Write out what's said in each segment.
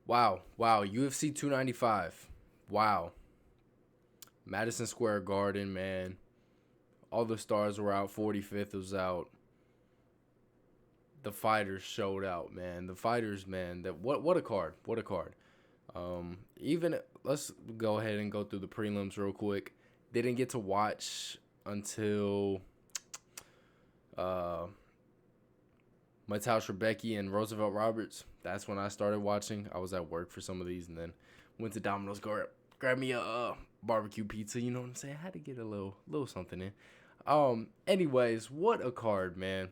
Wow. UFC 295. Wow. Madison Square Garden, man. All the stars were out. 45th was out. The fighters showed out, man. The fighters, man. That what a card. What a card. Even let's go ahead and go through the prelims real quick. Didn't get to watch until Mateusz Rebecki and Roosevelt Roberts. That's when I started watching. I was at work for some of these, and then went to Domino's, grab me a barbecue pizza. You know what I'm saying? I had to get a little something in. Anyways, what a card, man.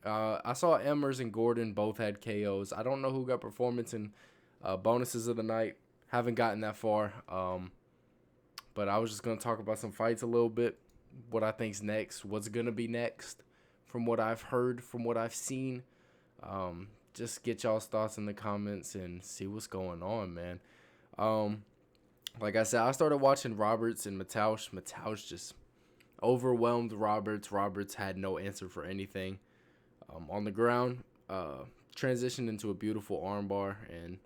I saw Emmers and Gordon both had KOs. I don't know who got performance and bonuses of the night. Haven't gotten that far. But I was just going to talk about some fights a little bit. What I think's next. What's going to be next. From what I've heard. From what I've seen. Just get y'all's thoughts in the comments and see what's going on, man. Like I said, I started watching Roberts and Mateusz. Mateusz just overwhelmed Roberts. Roberts had no answer for anything. On the ground, transitioned into a beautiful armbar, and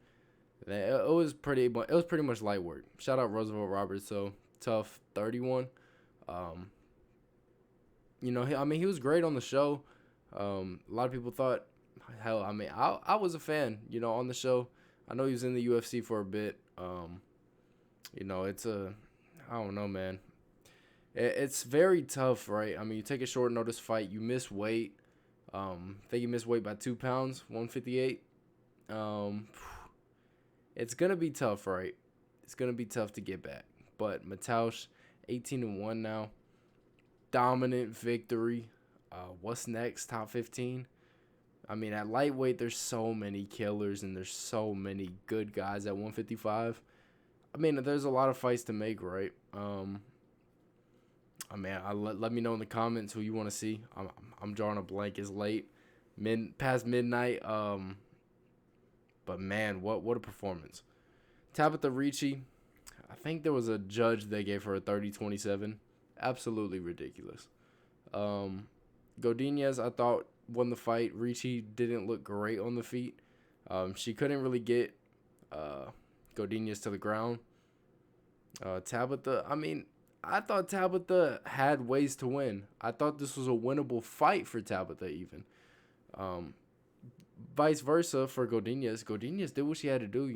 it was pretty much light work. Shout out Roosevelt Roberts, so tough 31. He was great on the show. A lot of people thought, hell, I was a fan, on the show. I know he was in the UFC for a bit. I don't know, man. It's very tough, right? You take a short notice fight, you miss weight. I think he missed weight by 2 pounds, 158. It's gonna be tough, right? It's gonna be tough to get back. But Mateusz, 18-1 now, dominant victory. What's next? Top 15. At lightweight, there's so many killers and there's so many good guys at 155. There's a lot of fights to make, right? Let me know in the comments who you want to see. I'm drawing a blank. It's late, past midnight. But man, what a performance. Tabitha Ricci, I think there was a judge that gave her a 30-27. Absolutely ridiculous. Godinez, I thought, won the fight. Ricci didn't look great on the feet. She couldn't really get Godinez to the ground. Tabitha, I thought Tabitha had ways to win. I thought this was a winnable fight for Tabitha even. Vice versa for Godinez. Godinez did what she had to do,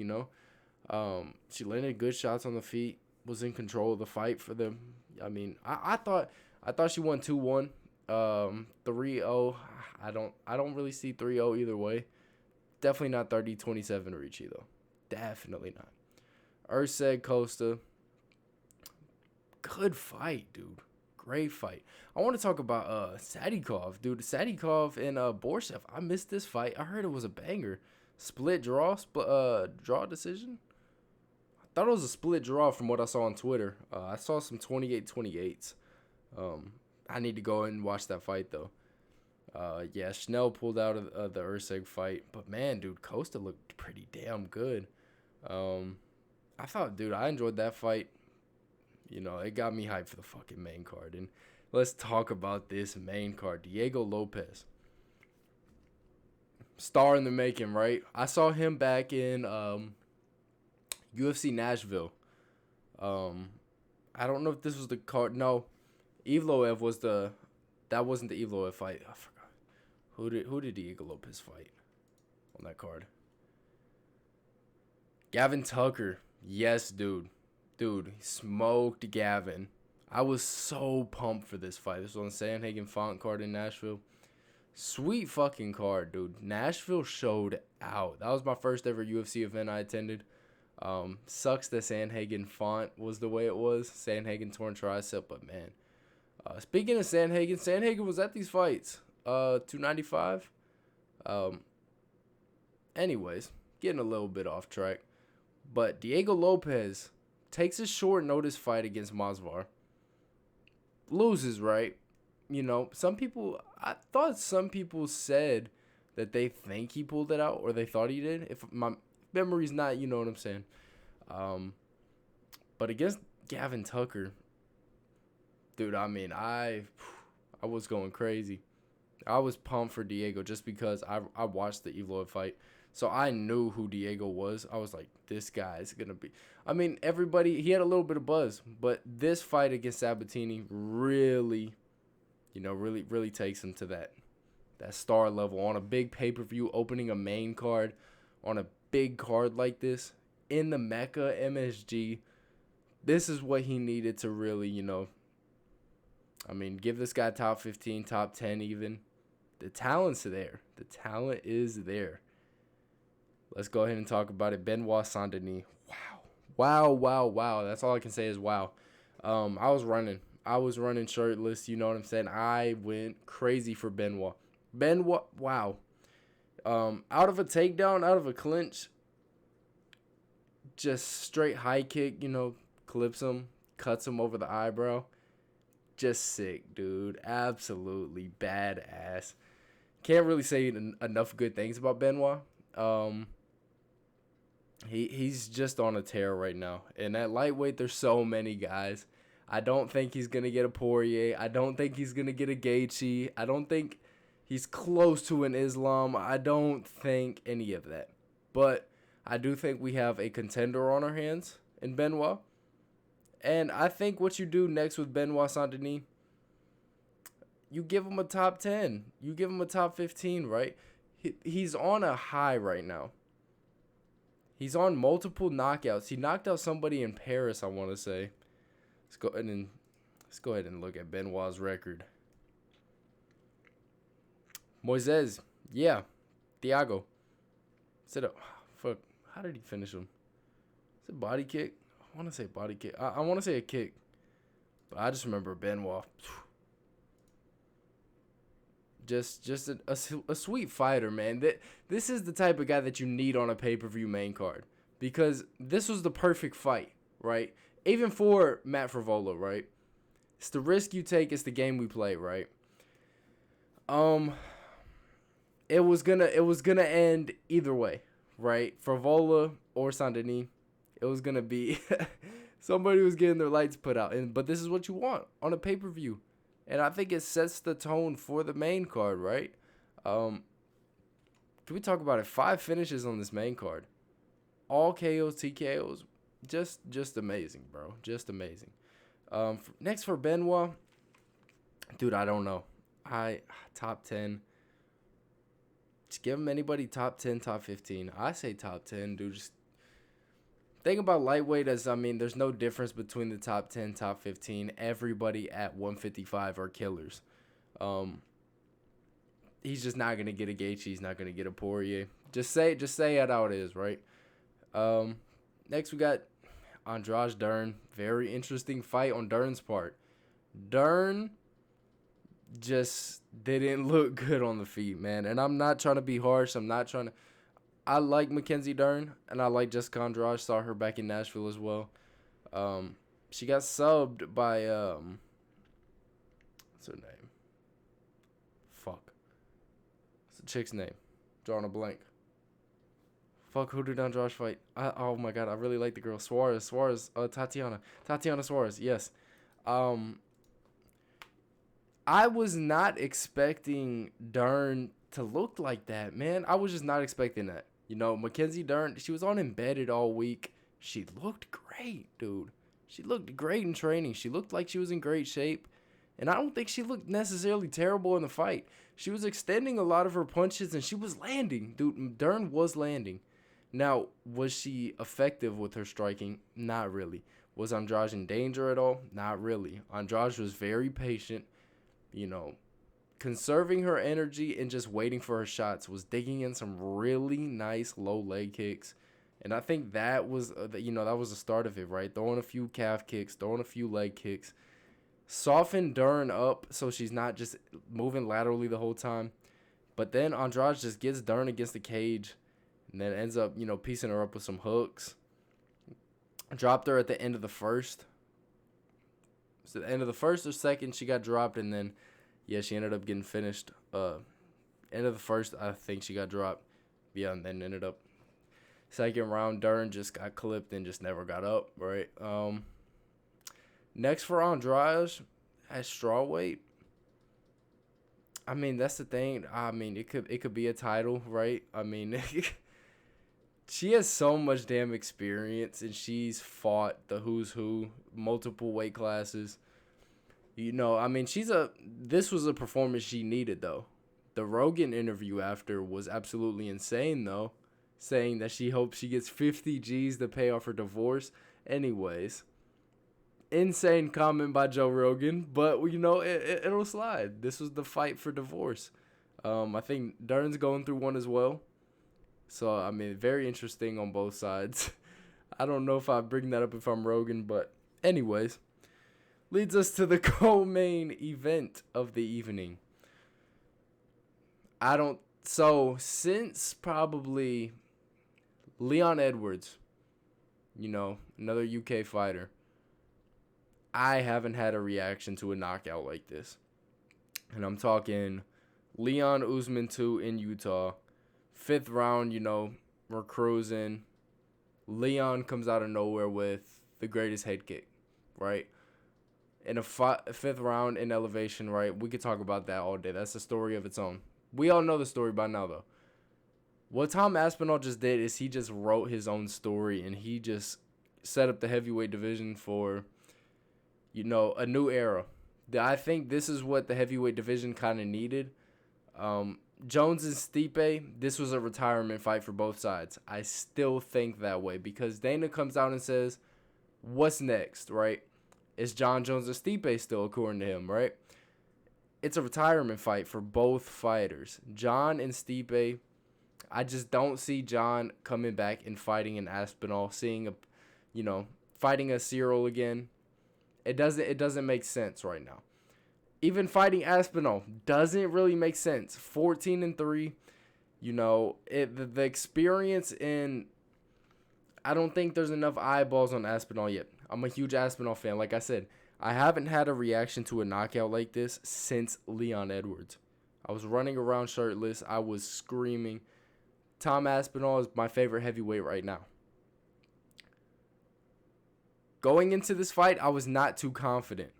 She landed good shots on the feet, was in control of the fight for them. I thought she won 2-1. 3-0. I don't really see 3-0 either way. Definitely not 30-27 Ricci though. Definitely not. Urseg Costa. Good fight, dude. Great fight. I want to talk about Sadikov, dude. Sadikov and Borshchev. I missed this fight. I heard it was a banger. Split draw decision. I thought it was a split draw from what I saw on Twitter. I saw some 28-28s. I need to go and watch that fight though. Schnell pulled out of the Urseg fight, but man, dude, Costa looked pretty damn good. I thought, dude, I enjoyed that fight. It got me hyped for the fucking main card. And let's talk about this main card. Diego Lopez. Star in the making, right? I saw him back in UFC Nashville. I don't know if this was the card. No. Evloev was that wasn't the Evloev fight. I forgot. Who did Diego Lopez fight on that card? Gavin Tucker. Yes, dude. Dude, he smoked Gavin. I was so pumped for this fight. This was on Sandhagen Font card in Nashville. Sweet fucking card, dude. Nashville showed out. That was my first ever UFC event I attended. Sucks that Sandhagen Font was the way it was. Sandhagen torn tricep, but man. Speaking of Sandhagen was at these fights. 295. Anyways, getting a little bit off track. But Diego Lopez takes a short notice fight against Masvidal. Loses, right? I thought some people said that they think he pulled it out or they thought he did. If my memory's not, you know what I'm saying. But against Gavin Tucker, dude, I was going crazy. I was pumped for Diego just because I watched the Evloev fight. So I knew who Diego was. I was like, this guy's going to be. I mean, everybody, he had a little bit of buzz, but this fight against Sabatini really, really takes him to that star level on a big pay-per-view, opening a main card on a big card like this in the Mecca MSG. This is what he needed to really, give this guy top 15, top 10 even. The talent's there. The talent is there. Let's go ahead and talk about it. Benoit Saint-Denis. Wow. That's all I can say is wow. I was running shirtless. You know what I'm saying? I went crazy for Benoit. Wow. Out of a takedown, out of a clinch, just straight high kick, clips him, cuts him over the eyebrow. Just sick, dude. Absolutely badass. Can't really say enough good things about Benoit. He's just on a tear right now. And at lightweight, there's so many guys. I don't think he's going to get a Poirier. I don't think he's going to get a Gaethje. I don't think he's close to an Islam. I don't think any of that. But I do think we have a contender on our hands in Benoit. And I think what you do next with Benoit Saint-Denis, you give him a top 10. You give him a top 15, right? He's on a high right now. He's on multiple knockouts. He knocked out somebody in Paris, I want to say. Let's go ahead and look at Benoit's record. Moises, yeah. Thiago. Sit up. Fuck. How did he finish him? Is it body kick? I want to say body kick. I want to say a kick. But I just remember Benoit. Just a sweet fighter, man. This is the type of guy that you need on a pay-per-view main card. Because this was the perfect fight, right? Even for Matt Frevola, right? It's the risk you take. It's the game we play, right? It was gonna end either way, right? Frevola or Saint-Denis. It was gonna be somebody was getting their lights put out. But this is what you want on a pay-per-view. And I think it sets the tone for the main card, right? Can we talk about it? 5 finishes on this main card. All KOs, TKOs. Just amazing, bro. Just amazing. Next for Benoit. Dude, I don't know. Top 10. Just give him anybody top 10, top 15. I say top 10, dude. Just think about lightweight as, there's no difference between the top 10, top 15. Everybody at 155 are killers. He's just not going to get a Gaethje. He's not going to get a Poirier. Just say it how it is, right? Next, we got Andrade Dern. Very interesting fight on Dern's part. Dern just didn't look good on the feet, man. And I'm not trying to be harsh. I like Mackenzie Dern, and I like Jessica Andrade. Saw her back in Nashville as well. She got subbed by, what's her name? Fuck. What's the chick's name? Drawing a blank. Fuck, who did Andrade fight? Oh my god, I really like the girl. Suarez, Tatiana Suarez, yes. I was not expecting Dern to look like that, man. I was just not expecting that. Mackenzie Dern, she was on Embedded all week. She looked great, dude. She looked great in training. She looked like she was in great shape. And I don't think she looked necessarily terrible in the fight. She was extending a lot of her punches, and she was landing. Dude, Dern was landing. Now, was she effective with her striking? Not really. Was Andrade in danger at all? Not really. Andrade was very patient, conserving her energy and just waiting for her shots, was digging in some really nice low leg kicks. And I think that was, that was the start of it, right? Throwing a few calf kicks, throwing a few leg kicks. Soften Dern up so she's not just moving laterally the whole time. But then Andrade just gets Dern against the cage and then ends up, piecing her up with some hooks. Dropped her at the end of the first. So the end of the first or second, she got dropped, and then yeah, she ended up getting finished. End of the first, I think she got dropped. Yeah, and then ended up second round. Dern just got clipped and just never got up, right? Next for Andrade at strawweight. That's the thing. It could be a title, right? she has so much damn experience, and she's fought the who's who, multiple weight classes. You know, I mean, this was a performance she needed, though. The Rogan interview after was absolutely insane, though, saying that she hopes she gets 50 G's to pay off her divorce. Anyways, insane comment by Joe Rogan, but, you know, it'll slide. This was the fight for divorce. I think Dern's going through one as well. So, I mean, very interesting on both sides. I don't know if I bring that up if I'm Rogan, but anyways, leads us to the co-main event of the evening. Since probably Leon Edwards, you know, another UK fighter, I haven't had a reaction to a knockout like this. And I'm talking Leon Usman 2 in Utah. 5th round, you know, we're cruising. Leon comes out of nowhere with the greatest head kick, right? In a 5th round in elevation, right? We could talk about that all day. That's a story of its own. We all know the story by now, though. What Tom Aspinall just did is he just wrote his own story, and he just set up the heavyweight division for, you know, a new era. I think this is what the heavyweight division kind of needed. Jones and Stipe, this was a retirement fight for both sides. I still think that way because Dana comes out and says, what's next, right? It's John Jones and Stipe still, according to him, right? It's a retirement fight for both fighters. John and Stipe, I just don't see John coming back and fighting in Aspinall, fighting a Cyril again. It doesn't make sense right now. Even fighting Aspinall doesn't really make sense. 14-3, you know, the experience in. I don't think there's enough eyeballs on Aspinall yet. I'm a huge Aspinall fan. Like I said, I haven't had a reaction to a knockout like this since Leon Edwards. I was running around shirtless. I was screaming. Tom Aspinall is my favorite heavyweight right now. Going into this fight, I was not too confident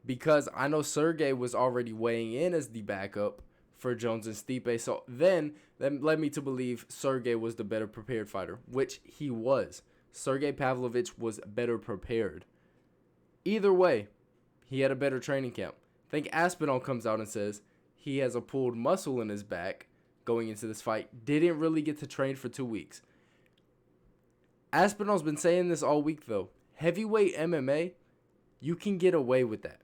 because I know Sergei was already weighing in as the backup for Jones and Stipe. So then that led me to believe Sergei was the better prepared fighter, which he was. Sergei Pavlovich was better prepared. Either way, he had a better training camp. I think Aspinall comes out and says he has a pulled muscle in his back going into this fight. Didn't really get to train for 2 weeks. Aspinall's been saying this all week, though. Heavyweight MMA, you can get away with that.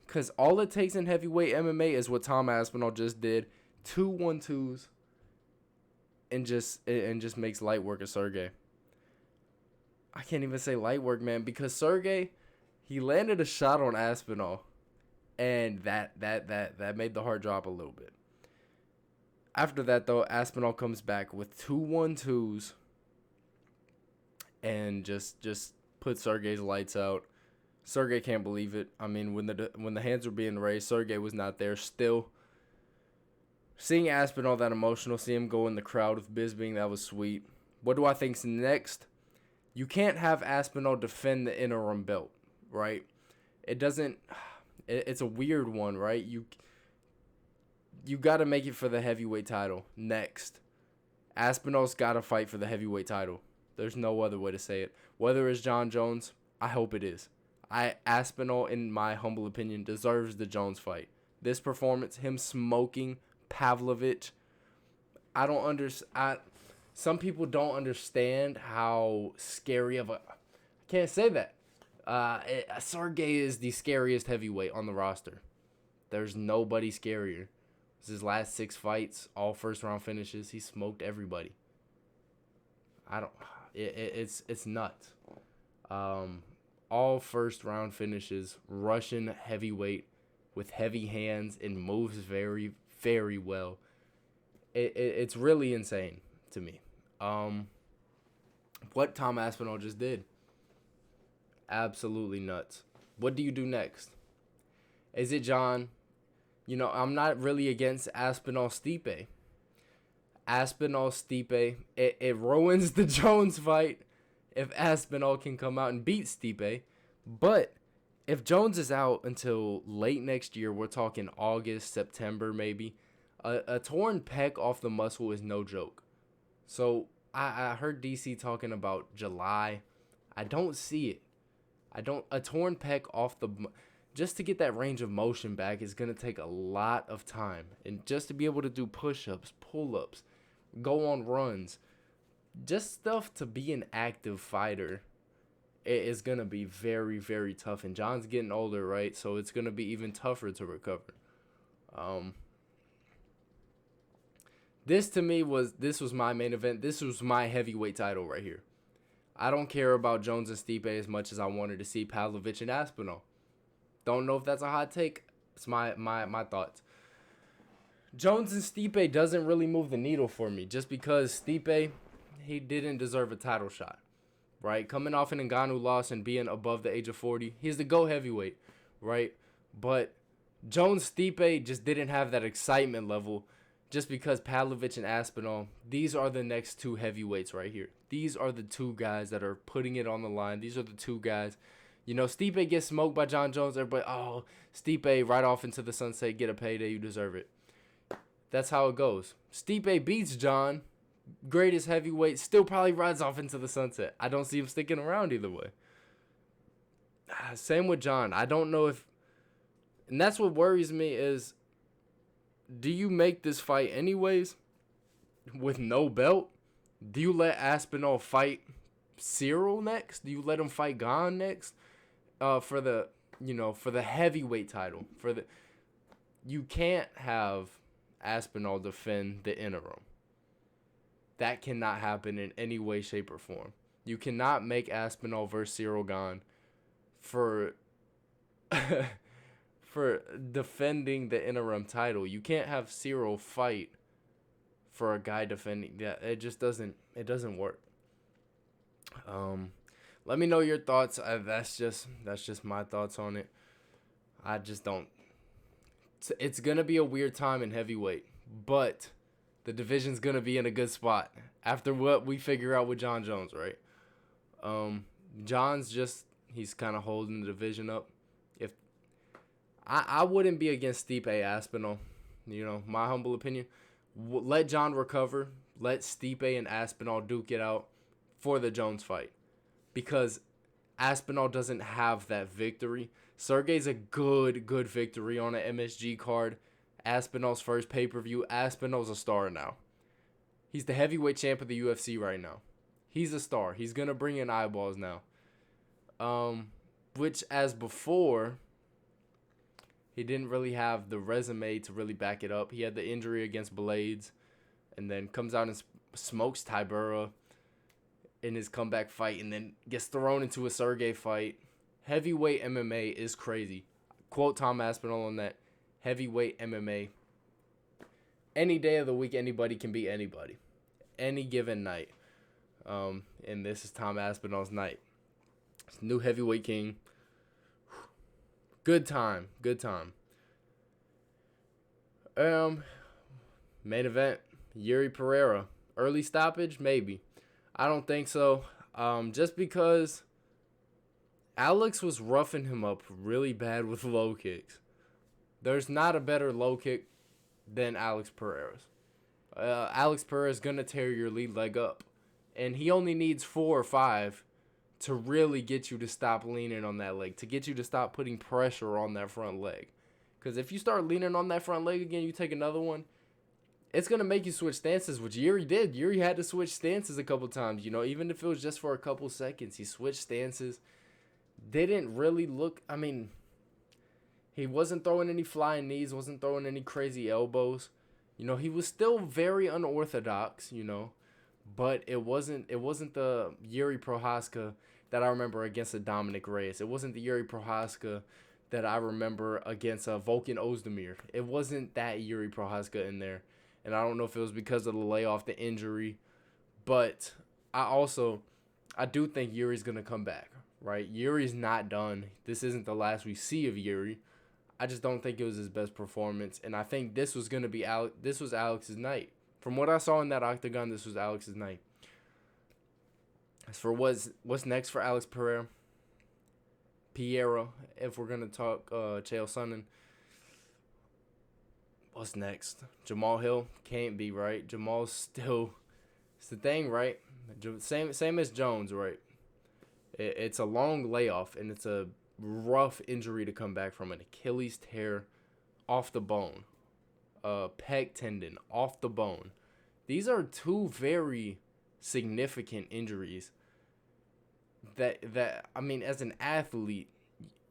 Because all it takes in heavyweight MMA is what Tom Aspinall just did. 2 1-2s. And just makes light work of Sergei. I can't even say light work, man. Because Sergei, he landed a shot on Aspinall. And that made the heart drop a little bit. After that, though, Aspinall comes back with 2 1-2s. And just put Sergei's lights out. Sergei can't believe it. I mean, when the hands were being raised, Sergei was not there. Still, seeing Aspinall that emotional, see him go in the crowd with Bisping, that was sweet. What do I think's next? You can't have Aspinall defend the interim belt, right? It doesn't. It's a weird one, right? You got to make it for the heavyweight title next. Aspinall's got to fight for the heavyweight title. There's no other way to say it. Whether it's John Jones, I hope it is. Aspinall, in my humble opinion, deserves the Jones fight. This performance, him smoking Pavlovich, some people don't understand how scary of a. I can't say that. Sergei is the scariest heavyweight on the roster. There's nobody scarier. It's his last 6 fights, all first round finishes. He smoked everybody. It's nuts. All first round finishes, Russian heavyweight with heavy hands and moves very, very well. It's really insane to me. What Tom Aspinall just did. Absolutely nuts. What do you do next? Is it John? You know, I'm not really against Aspinall Stipe. Aspinall Stipe, it ruins the Jones fight if Aspinall can come out and beat Stipe. But if Jones is out until late next year, we're talking August, September maybe, a torn pec off the muscle is no joke. So I heard DC talking about July. I don't see it. A torn pec off the, just to get that range of motion back is going to take a lot of time. And just to be able to do push-ups, pull-ups, go on runs, just stuff to be an active fighter, it is going to be very, very tough. And John's getting older, right? So it's going to be even tougher to recover. This was my main event. This was my heavyweight title right here. I don't care about Jones and Stipe as much as I wanted to see Pavlovich and Aspinall. Don't know if that's a hot take. It's my thoughts. Jones and Stipe doesn't really move the needle for me, just because Stipe, he didn't deserve a title shot, right? Coming off an Ngannou loss and being above the age of 40, he's the GO heavyweight, right? But Jones Stipe just didn't have that excitement level, just because Pavlovich and Aspinall, these are the next two heavyweights right here. These are the two guys that are putting it on the line. These are the two guys. You know, Stipe gets smoked by John Jones. Everybody, oh, Stipe, right off into the sunset, get a payday, you deserve it. That's how it goes. Stipe beats John, greatest heavyweight, still probably rides off into the sunset. I don't see him sticking around either way. Same with John. I don't know if, and that's what worries me is, do you make this fight anyways with no belt? Do you let Aspinall fight Cyril next? Do you let him fight Gane next? For the heavyweight title. You can't have Aspinall defend the interim. That cannot happen in any way, shape, or form. You cannot make Aspinall versus Cyril Gane for for defending the interim title. You can't have Cyril fight for a guy defending that. It just doesn't work. Let me know your thoughts. That's just my thoughts on it. I just don't. It's gonna be a weird time in heavyweight, but the division's gonna be in a good spot after what we figure out with John Jones, right? John's he's kind of holding the division up. If I wouldn't be against Stipe Aspinall, my humble opinion. Let John recover. Let Stipe and Aspinall duke it out for the Jones fight, because Aspinall doesn't have that victory. Sergei's a good victory on an MSG card. Aspinall's first pay-per-view. Aspinall's a star now. He's the heavyweight champ of the UFC right now. He's a star. He's going to bring in eyeballs now. Which, as before, he didn't really have the resume to really back it up. He had the injury against Blades, and then comes out and smokes Tybura in his comeback fight, and then gets thrown into a Sergei fight. Heavyweight MMA is crazy. Quote Tom Aspinall on that. Heavyweight MMA. Any day of the week, anybody can beat anybody. Any given night. And this is Tom Aspinall's night. It's new heavyweight king. Good time. Main event. Jiri Pereira. Early stoppage? Maybe. I don't think so. Just because Alex was roughing him up really bad with low kicks. There's not a better low kick than Alex Pereira's. Alex Pereira's going to tear your lead leg up. And he only needs 4 or 5 to really get you to stop leaning on that leg, to get you to stop putting pressure on that front leg. Because if you start leaning on that front leg again, you take another one, it's going to make you switch stances, which Jiri did. Jiri had to switch stances a couple times, even if it was just for a couple seconds. He switched stances. Didn't really look, he wasn't throwing any flying knees, wasn't throwing any crazy elbows. He was still very unorthodox, but it wasn't the Jiri Prochazka that I remember against a Dominic Reyes. It wasn't the Jiri Prochazka that I remember against Volkan Ozdemir. It wasn't that Jiri Prochazka in there. And I don't know if it was because of the layoff, the injury, but I do think Yuri's going to come back, right? Yuri's not done. This isn't the last we see of Jiri. I just don't think it was his best performance, and I think this was going to be this was Alex's night. From what I saw in that octagon, this was Alex's night. As for what's next for Alex Pereira, if we're going to talk Chael Sonnen, what's next? Jamal Hill? Can't be, right? Jamal's It's the thing, right? Same as Jones, right? It's a long layoff, and it's a rough injury to come back from. An Achilles tear off the bone, a pec tendon off the bone. These are two very significant injuries that I mean, as an athlete,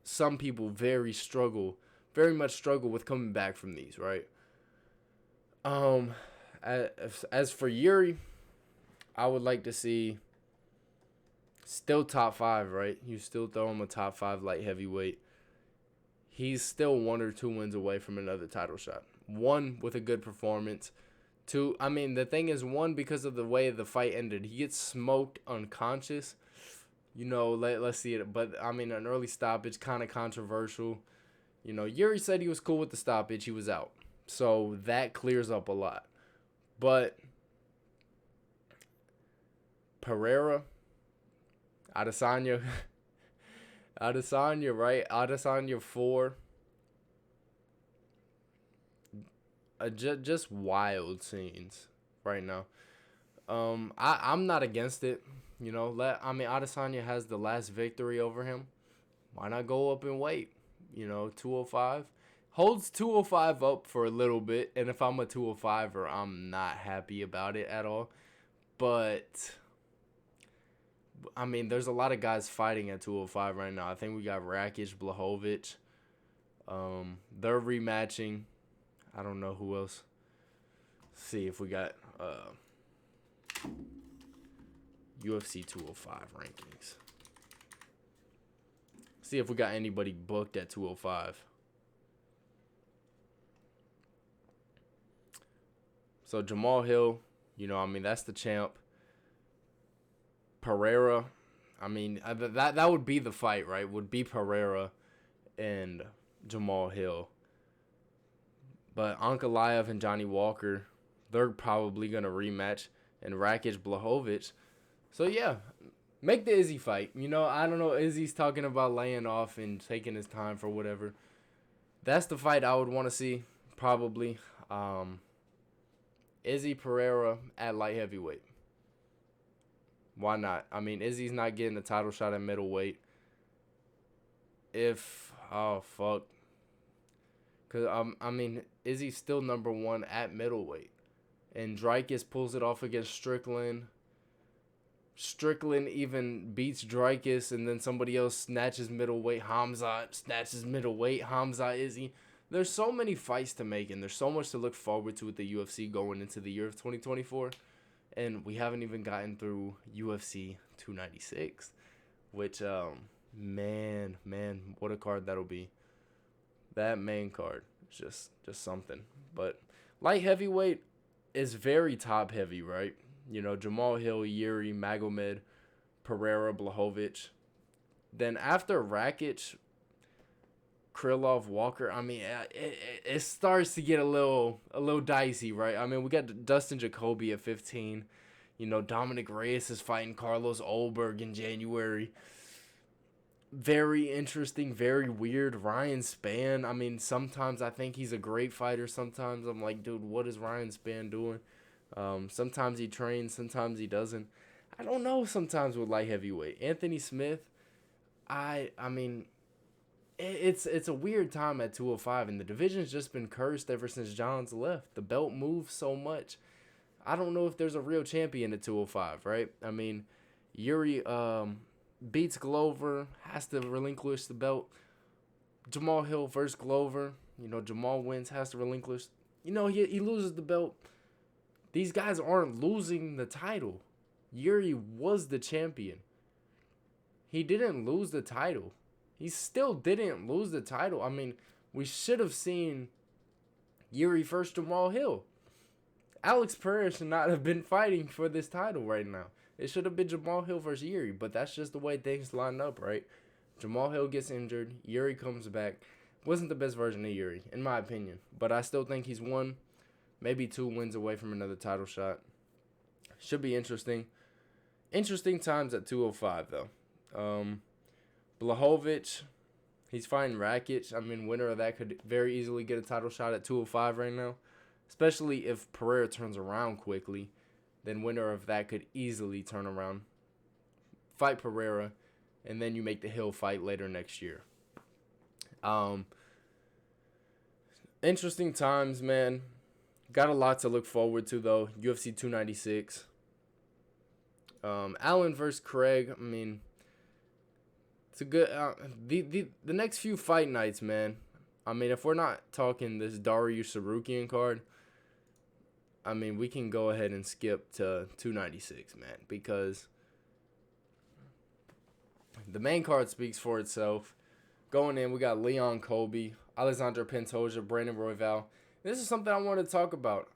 some people very much struggle with coming back from these, right? Um, as for Yuri, I would like to see still top 5, right? You still throw him a top 5 light heavyweight. He's still 1 or 2 wins away from another title shot. 1 with a good performance. 2, I mean, the thing is, 1 because of the way the fight ended. He gets smoked unconscious. Let's see it. But, I mean, an early stoppage, kind of controversial. Yuri said he was cool with the stoppage. He was out. So, that clears up a lot. But, Pereira, Adesanya, right? Adesanya 4. Just wild scenes right now. I'm not against it. Adesanya has the last victory over him. Why not go up and wait? 205. Holds 205 up for a little bit, and if I'm a 205er, I'm not happy about it at all. But I mean, there's a lot of guys fighting at 205 right now. I think we got Rakic, Blachowicz. They're rematching. I don't know who else. Let's see if we got UFC 205 rankings. See if we got anybody booked at 205. So Jamal Hill, that's the champ. Pereira, that would be the fight, right? Would be Pereira and Jamal Hill. But Ankalaev and Johnny Walker, they're probably going to rematch. And Rakic, Blachowicz. So, yeah, make the Izzy fight. I don't know. Izzy's talking about laying off and taking his time for whatever. That's the fight I would want to see, probably. Izzy Pereira at light heavyweight. Why not? I mean, Izzy's not getting the title shot at middleweight. Fuck. Because, Izzy's still number 1 at middleweight. And Dricus pulls it off against Strickland. Strickland even beats Dricus, and then somebody else snatches middleweight. Hamza snatches middleweight. Hamza, Izzy. There's so many fights to make, and there's so much to look forward to with the UFC going into the year of 2024. And we haven't even gotten through UFC 296, which, man, what a card that'll be. That main card is just something. But light heavyweight is very top heavy, right? Jamal Hill, Yuri, Magomed, Pereira, Blachowicz. Then after Rakic, Krylov, Walker, it starts to get a little dicey, right? We got Dustin Jacoby at 15. Dominic Reyes is fighting Carlos Olberg in January. Very interesting, very weird. Ryan Spann, sometimes I think he's a great fighter. Sometimes I'm like, dude, what is Ryan Spann doing? Sometimes he trains, sometimes he doesn't. I don't know sometimes with light heavyweight. Anthony Smith, it's a weird time at 205, and the division's just been cursed ever since Johns left. The belt moves so much. I don't know if there's a real champion at 205, right? Yuri beats Glover, has to relinquish the belt. Jamal Hill versus Glover, Jamal wins, has to relinquish. He loses the belt. These guys aren't losing the title. Yuri was the champion. He didn't lose the title. He still didn't lose the title. We should have seen Yuri versus Jamal Hill. Alex Pereira should not have been fighting for this title right now. It should have been Jamal Hill versus Yuri, but that's just the way things line up, right? Jamal Hill gets injured. Yuri comes back. Wasn't the best version of Yuri, in my opinion. But I still think he's 1, maybe 2 wins away from another title shot. Should be interesting. Interesting times at 205, though. Blachowicz, he's fighting Rakic. Winner of that could very easily get a title shot at 205 right now. Especially if Pereira turns around quickly. then winner of that could easily turn around, fight Pereira, and then you make the Hill fight later next year. Interesting times, man. Got a lot to look forward to, though. UFC 296. Allen versus Craig. I mean, it's a good. The next few fight nights, man. I mean, if we're not talking this Dariush Sarukian card, I mean, we can go ahead and skip to 296, man, because the main card speaks for itself. Going in, we got Leon Colby, Alexander Pantoja, Brandon Royval. This is something I want to talk about.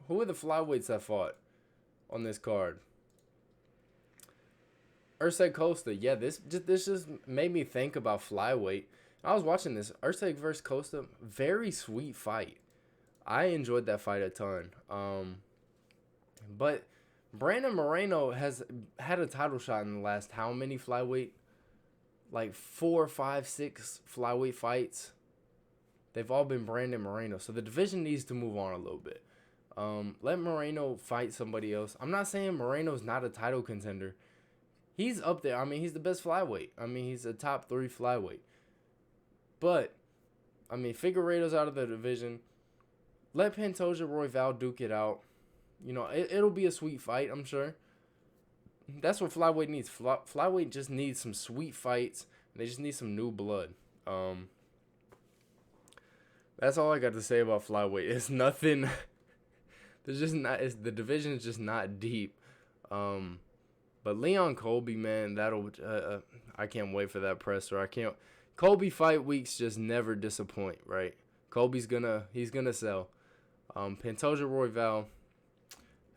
Who are the flyweights that fought on this card? Ursay Costa. Yeah, this just made me think about flyweight. I was watching this Ursay versus Costa. Very sweet fight. I enjoyed that fight a ton. But Brandon Moreno has had a title shot in the last how many flyweight? Like 4, 5, 6 flyweight fights. They've all been Brandon Moreno. So the division needs to move on a little bit. Let Moreno fight somebody else. I'm not saying Moreno's not a title contender. He's up there. I mean, he's the best flyweight. I mean, he's a top 3 flyweight. But, I mean, Figueiredo's out of the division. Let Pantoja Royval duke it out. You know, it'll be a sweet fight, I'm sure. That's what flyweight needs. Flyweight just needs some sweet fights. They just need some new blood. That's all I got to say about flyweight. It's nothing. There's just not. The division is just not deep. But Leon Colby, man, that'll. I can't wait for that presser. I can't. Colby fight weeks just never disappoint, right? Colby's he's gonna sell. Pantoja Royval.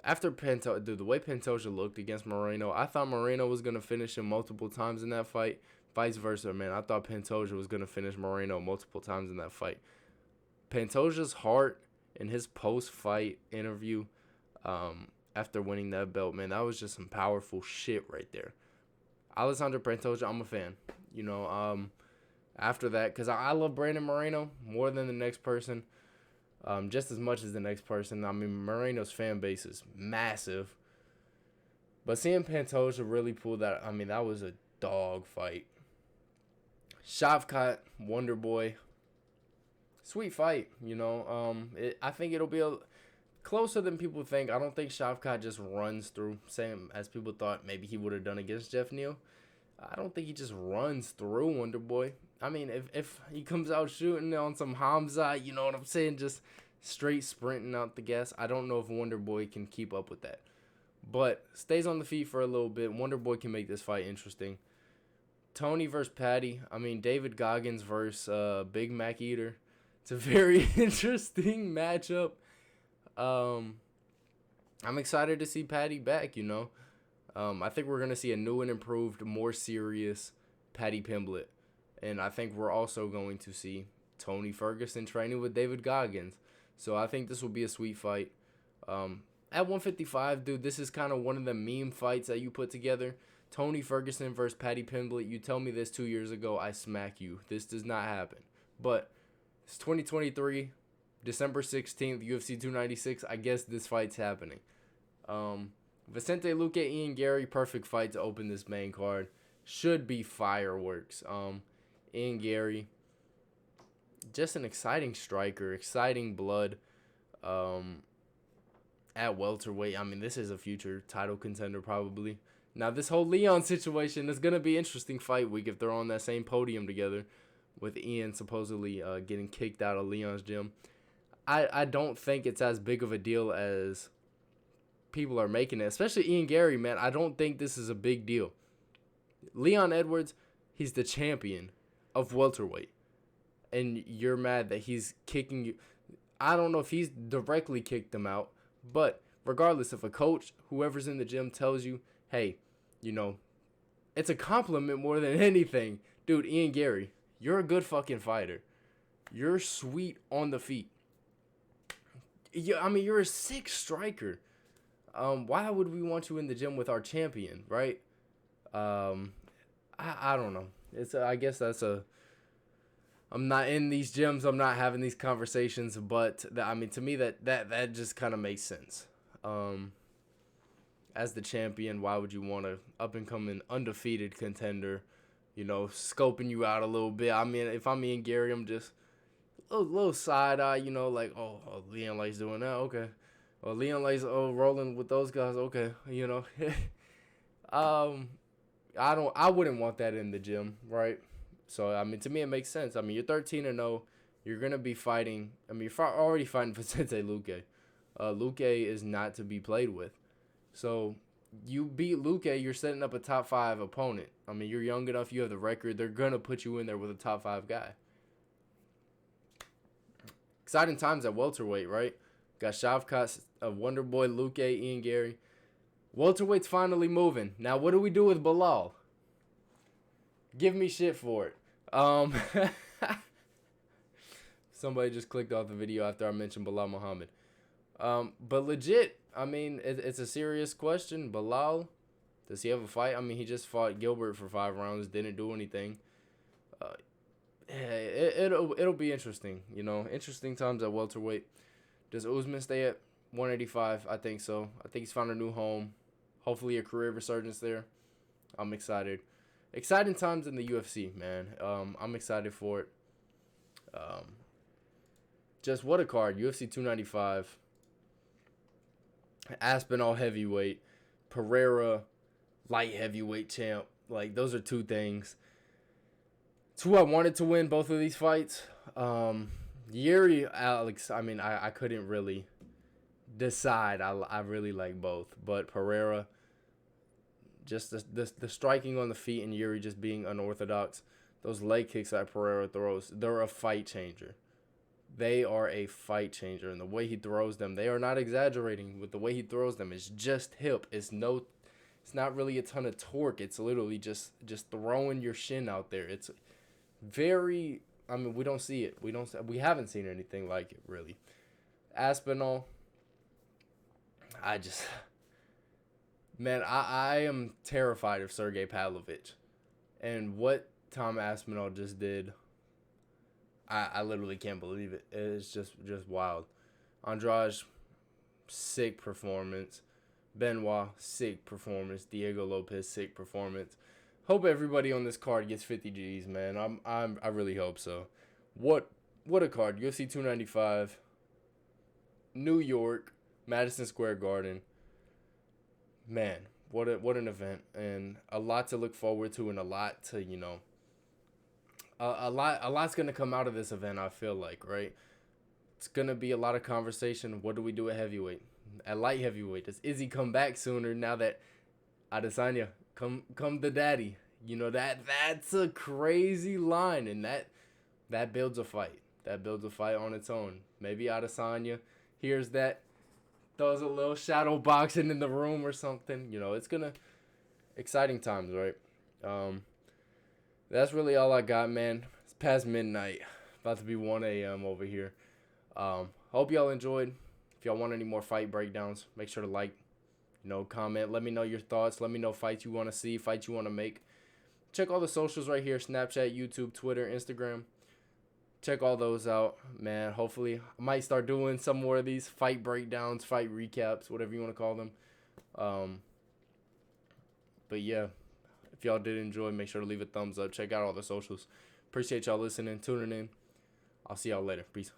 After Pantoja, dude, the way Pantoja looked against Moreno, I thought Moreno was gonna finish him multiple times in that fight. Vice versa, man. I thought Pantoja was gonna finish Moreno multiple times in that fight. Pantoja's heart in his post-fight interview, after winning that belt, man, that was just some powerful shit right there. Alexander Pantoja, I'm a fan. You know, after that, because I love Brandon Moreno more than the next person. Just as much as the next person. I mean, Moreno's fan base is massive. But seeing Pantoja really pull that, I mean, that was a dog fight. Shavkat, Wonder Boy. Sweet fight, you know. I think it'll be closer than people think. I don't think Shavkat just runs through, same as people thought maybe he would have done against Jeff Neal. I don't think he just runs through Wonder Boy. I mean, if he comes out shooting on some Hamza, you know what I'm saying, just straight sprinting out the gas, I don't know if Wonder Boy can keep up with that. But stays on the feet for a little bit. Wonder Boy can make this fight interesting. Tony versus Patty. I mean, David Goggins versus Big Mac Eater. It's a very interesting matchup. I'm excited to see Patty back, you know. I think we're going to see a new and improved, more serious Patty Pimblett. And I think we're also going to see Tony Ferguson training with David Goggins. So I think this will be a sweet fight. At 155, dude, this is kind of one of the meme fights that you put together. Tony Ferguson versus Patty Pimblett. You tell me this 2 years ago, I smack you. This does not happen. But it's 2023, December 16th, UFC 296. I guess this fight's happening. Vicente Luque, Ian Gary, perfect fight to open this main card. Should be fireworks. Ian Gary, just an exciting striker, exciting blood. At welterweight, I mean, this is a future title contender probably. Now, this whole Leon situation is going to be interesting fight week if they're on that same podium together with Ian supposedly getting kicked out of Leon's gym. I don't think it's as big of a deal as people are making it, especially Ian Gary, man. I don't think this is a big deal. Leon Edwards, he's the champion of welterweight, and you're mad that he's kicking you. I don't know if he's directly kicked them out, but regardless, if a coach, whoever's in the gym tells you, hey, you know, it's a compliment more than anything. Dude, Ian Gary, you're a good fucking fighter. You're sweet on the feet. I mean, you're a sick striker. Why would we want you in the gym with our champion, right? I don't know. I guess that's I'm not in these gyms. I'm not having these conversations, but I mean, to me, that just kind of makes sense. as the champion, why would you want to up and coming undefeated contender, scoping you out a little bit? I mean, if I'm Ian Gary, I'm just a little side eye, like, Leon likes doing that, okay. Or Leon likes rolling with those guys, okay, I wouldn't want that in the gym, right? So I mean, to me, it makes sense. I mean, you're 13-0. You're gonna be fighting. I mean, you're already fighting for Sensei Luque. Luque is not to be played with. So you beat Luque, you're setting up a top 5 opponent. I mean, you're young enough. You have the record. They're gonna put you in there with a top 5 guy. Exciting times at welterweight, right? Got Shavkat, Wonder Boy, Luque, Ian Gary. Welterweight's finally moving. Now, what do we do with Bilal? Give me shit for it. Somebody just clicked off the video after I mentioned Bilal Muhammad. But legit, I mean, it's a serious question. Bilal, does he have a fight? I mean, he just fought Gilbert for 5 rounds, didn't do anything. It'll be interesting, Interesting times at welterweight. Does Usman stay at 185? I think so. I think he's found a new home. Hopefully a career resurgence there. I'm excited. Exciting times in the UFC, man. I'm excited for it. Just what a card. UFC 295. Aspinall heavyweight. Pereira light heavyweight champ. Like, those are 2 things. It's who I wanted to win both of these fights. Jiri, Alex, I mean, I couldn't really decide. I really like both. But Pereira, just the striking on the feet and Jiri just being unorthodox. Those leg kicks that Pereira throws, they're a fight changer. They are a fight changer. And the way he throws them, they are not exaggerating with the way he throws them. It's just hip. It's not really a ton of torque. It's literally just throwing your shin out there. It's very, I mean, we don't see it. We haven't seen anything like it, really. Aspinall, man, I am terrified of Sergei Pavlovich. And what Tom Aspinall just did, I literally can't believe it. It's just wild. Andrade, sick performance. Benoit, sick performance. Diego Lopez, sick performance. Hope everybody on this card gets 50 G's, man. I really hope so. What a card. UFC 295. New York, Madison Square Garden. Man, what an event, and a lot to look forward to, and a lot to, a lot's gonna come out of this event. I feel like, right? It's gonna be a lot of conversation. What do we do at heavyweight? At light heavyweight, does Izzy come back sooner now that Adesanya come the daddy? That's a crazy line, and that builds a fight. That builds a fight on its own. Maybe Adesanya hears that, throws a little shadow boxing in the room or something. It's gonna exciting times, right? That's really all I got, man. It's past midnight, about to be 1 a.m. over here. Hope y'all enjoyed. If y'all want any more fight breakdowns, make sure to like, comment. Let me know your thoughts. Let me know fights you want to see, fights you want to make. Check all the socials right here: Snapchat, YouTube, Twitter, Instagram. Check all those out, man. Hopefully, I might start doing some more of these fight breakdowns, fight recaps, whatever you want to call them. But yeah, if y'all did enjoy, make sure to leave a thumbs up. Check out all the socials. Appreciate y'all listening, tuning in. I'll see y'all later. Peace.